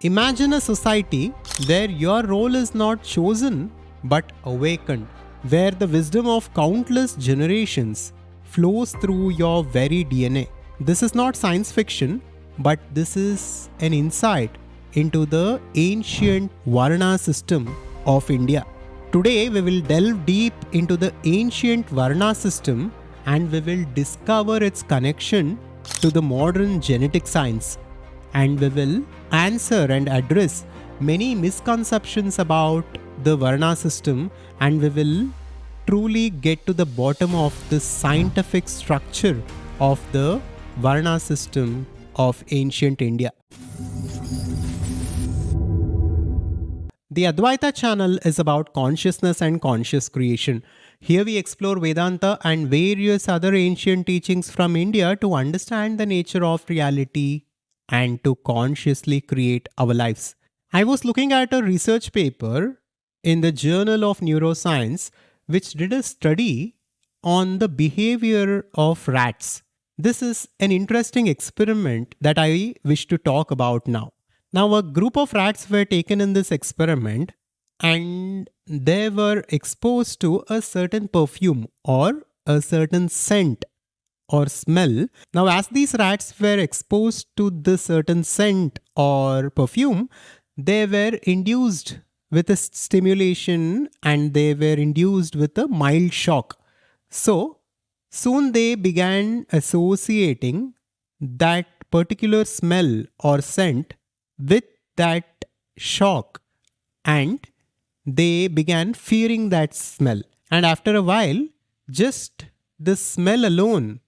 Imagine a society where your role is not chosen but awakened, where the wisdom of countless generations flows through your very DNA. This is not science fiction, but this is an insight into the ancient Varna system of India. Today, we will delve deep into the ancient Varna system and we will discover its connection to the modern genetic science. And we will answer and address many misconceptions about the Varna system, and we will truly get to the bottom of the scientific structure of the Varna system of ancient India. The Advaita channel is about consciousness and conscious creation. Here we explore Vedanta and various other ancient teachings from India to understand the nature of reality and to consciously create our lives. I was looking at a research paper in the Journal of Neuroscience which did a study on the behavior of rats. This is an interesting experiment that I wish to talk about now. Now, a group of rats were taken in this experiment and they were exposed to a certain perfume or a certain scent or smell. Now, as these rats were exposed to the certain scent or perfume, they were induced with a stimulation and they were induced with a mild shock. So, soon they began associating that particular smell or scent with that shock and they began fearing that smell. And after a while, just the smell alone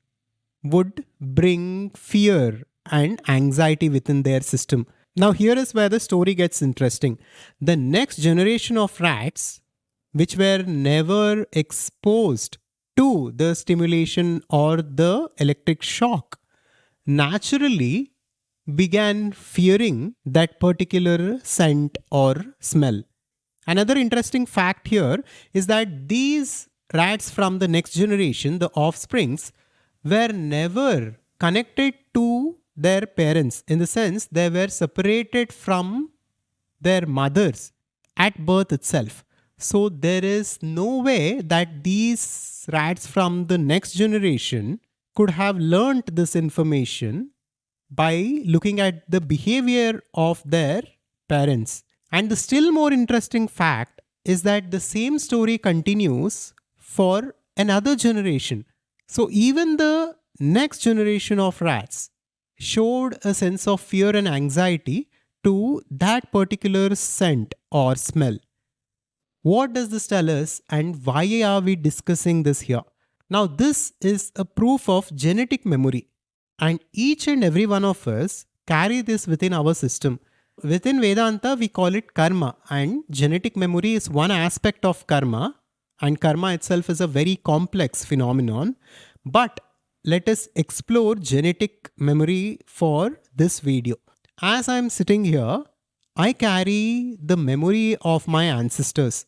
would bring fear and anxiety within their system. Now, here is where the story gets interesting. The next generation of rats, which were never exposed to the stimulation or the electric shock, naturally began fearing that particular scent or smell. Another interesting fact here is that these rats from the next generation, the offsprings, were never connected to their parents, in the sense they were separated from their mothers at birth itself. So there is no way that these rats from the next generation could have learnt this information by looking at the behavior of their parents. And the still more interesting fact is that the same story continues for another generation. So even the next generation of rats showed a sense of fear and anxiety to that particular scent or smell. What does this tell us and why are we discussing this here? Now, this is a proof of genetic memory. And each and every one of us carry this within our system. Within Vedanta, we call it karma, and genetic memory is one aspect of karma, and karma itself is a very complex phenomenon. But let us explore genetic memory for this video. As I am sitting here, I carry the memory of my ancestors,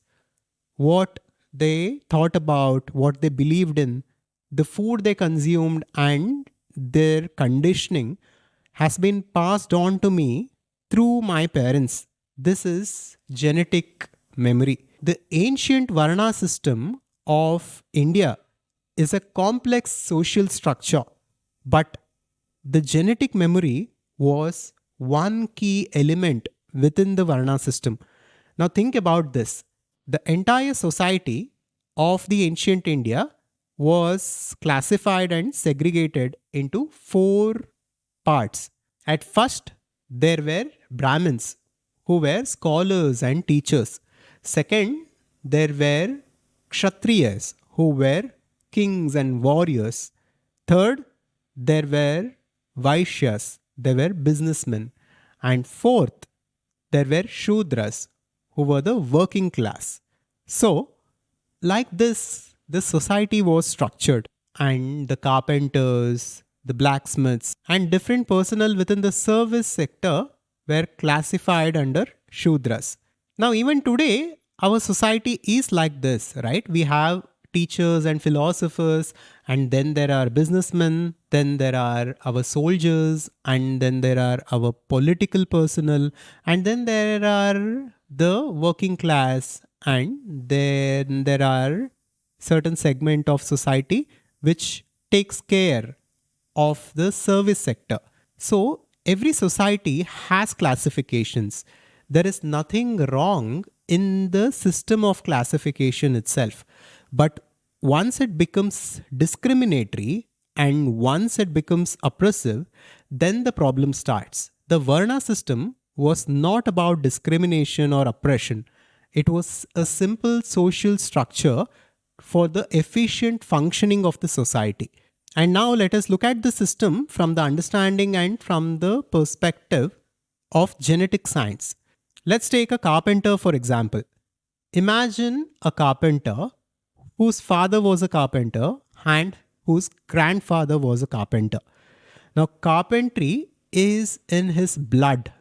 what they thought about, what they believed in, the food they consumed, and their conditioning has been passed on to me through my parents. This is genetic memory. The ancient Varna system of India is a complex social structure, but the genetic memory was one key element within the Varna system. Now think about this. The entire society of the ancient India was classified and segregated into 4 parts. At first, there were Brahmins who were scholars and teachers. Second, there were Kshatriyas who were kings and warriors. Third, there were Vaishyas, they were businessmen. And fourth, there were Shudras who were the working class. So, like this society was structured, and the carpenters, the blacksmiths, and different personnel within the service sector were classified under Shudras. Now, even today, our society is like this, right? We have teachers and philosophers, and then there are businessmen, then there are our soldiers, and then there are our political personnel, and then there are the working class, and then there are certain segment of society which takes care of the service sector. So every society has classifications. There is nothing wrong in the system of classification itself. But once it becomes discriminatory and once it becomes oppressive, then the problem starts. The Varna system was not about discrimination or oppression. It was a simple social structure for the efficient functioning of the society. And now let us look at the system from the understanding and from the perspective of genetic science. Let's take a carpenter for example. Imagine a carpenter whose father was a carpenter and whose grandfather was a carpenter. Now, carpentry is in his blood.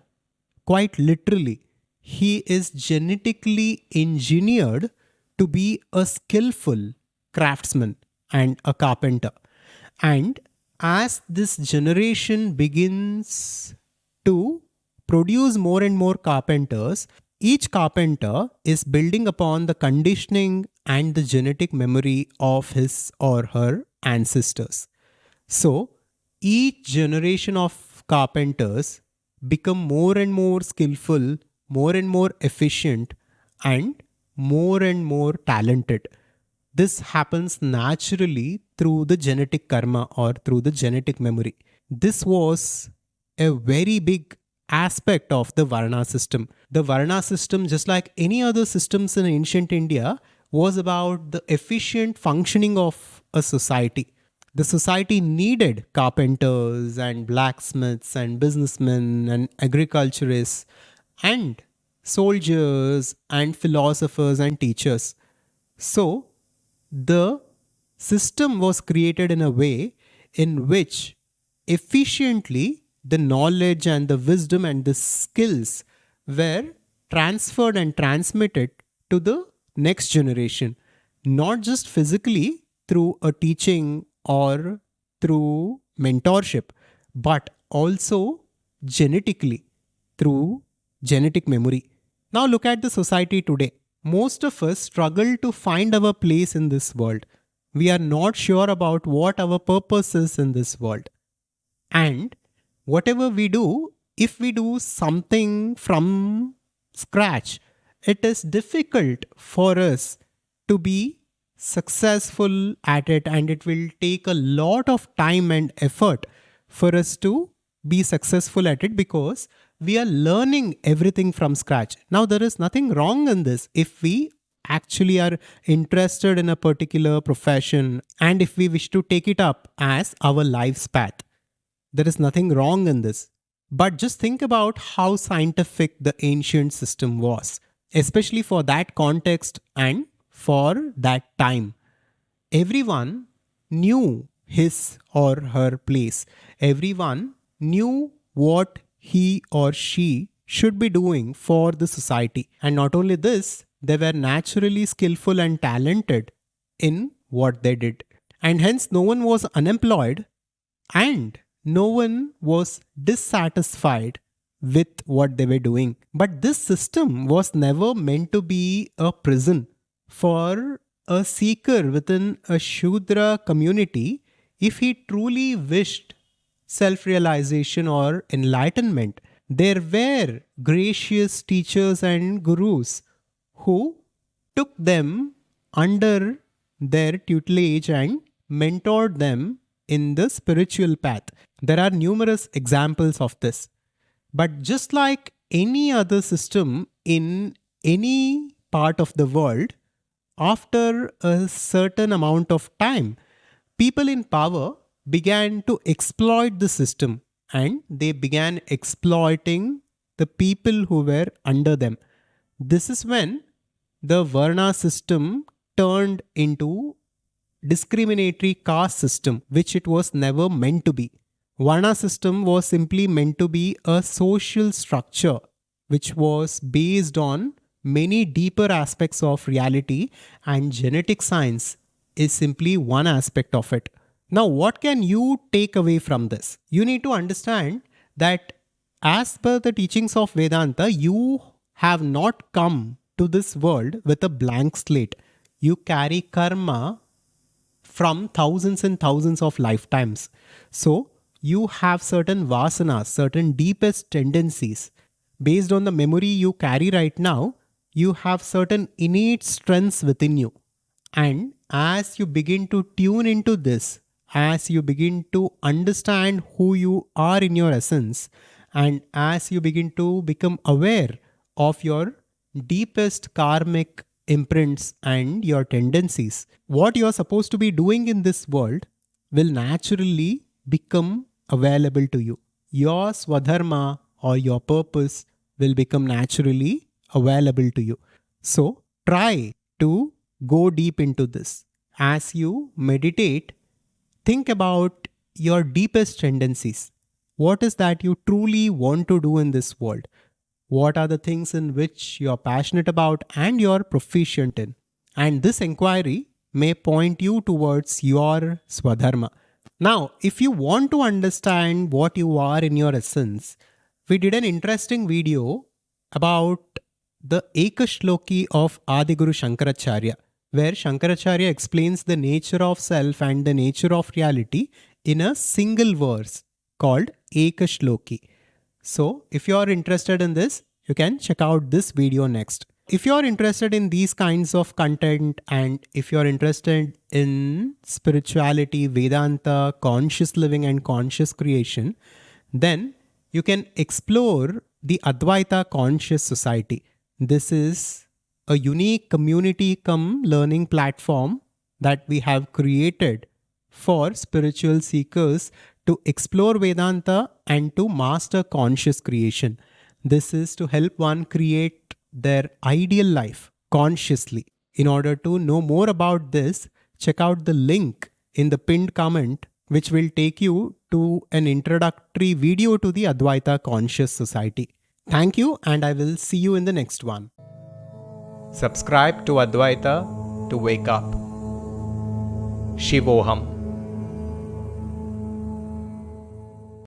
Quite literally, he is genetically engineered to be a skillful craftsman and a carpenter. And as this generation begins to produce more and more carpenters, each carpenter is building upon the conditioning and the genetic memory of his or her ancestors. So, each generation of carpenters become more and more skillful, more and more efficient, and more talented. This happens naturally through the genetic karma or through the genetic memory. This was a very big aspect of the Varna system. The Varna system, just like any other systems in ancient India, was about the efficient functioning of a society. The society needed carpenters and blacksmiths and businessmen and agriculturists and soldiers and philosophers and teachers. So, the system was created in a way in which efficiently the knowledge and the wisdom and the skills were transferred and transmitted to the next generation, not just physically through a teaching or through mentorship, but also genetically through genetic memory. Now look at the society today. Most of us struggle to find our place in this world. We are not sure about what our purpose is in this world. And whatever we do, if we do something from scratch, it is difficult for us to be successful at it, and it will take a lot of time and effort for us to be successful at it because we are learning everything from scratch. Now, there is nothing wrong in this if we actually are interested in a particular profession and if we wish to take it up as our life's path. There is nothing wrong in this. But just think about how scientific the ancient system was, especially for that context and for that time. Everyone knew his or her place. Everyone knew what he or she should be doing for the society. And not only this, they were naturally skillful and talented in what they did. And hence, no one was unemployed and no one was dissatisfied with what they were doing. But this system was never meant to be a prison for a seeker within a Shudra community. If he truly wished self-realization or enlightenment, there were gracious teachers and gurus who took them under their tutelage and mentored them in the spiritual path. There are numerous examples of this. But just like any other system in any part of the world, after a certain amount of time, people in power began to exploit the system and they began exploiting the people who were under them. This is when the Varna system turned into discriminatory caste system, which it was never meant to be. Varna system was simply meant to be a social structure which was based on many deeper aspects of reality, and genetic science is simply one aspect of it. Now, what can you take away from this? You need to understand that as per the teachings of Vedanta, you have not come to this world with a blank slate. You carry karma from thousands and thousands of lifetimes. So, you have certain vasanas, certain deepest tendencies. Based on the memory you carry right now, you have certain innate strengths within you. And as you begin to tune into this, as you begin to understand who you are in your essence, and as you begin to become aware of your deepest karmic imprints and your tendencies, what you're supposed to be doing in this world will naturally become available to you. Your Sva-Dharma or your purpose will become naturally available to you. So try to go deep into this. As you meditate, think about your deepest tendencies. What is that you truly want to do in this world? What are the things in which you're passionate about and you're proficient in? And this inquiry may point you towards your Swadharma. Now, if you want to understand what you are in your essence, we did an interesting video about the Ekashloki of Adiguru Shankaracharya, where Shankaracharya explains the nature of self and the nature of reality in a single verse called Ekashloki. So, if you are interested in this, you can check out this video next. If you are interested in these kinds of content, and if you are interested in spirituality, Vedanta, conscious living and conscious creation, then you can explore the Advaita Conscious Society. This is a unique community cum learning platform that we have created for spiritual seekers to explore Vedanta and to master conscious creation. This is to help one create their ideal life consciously. In order to know more about this, check out the link in the pinned comment, which will take you to an introductory video to the Advaita Conscious Society. Thank you, and I will see you in the next one. Subscribe to Advaita to wake up. Shivoham.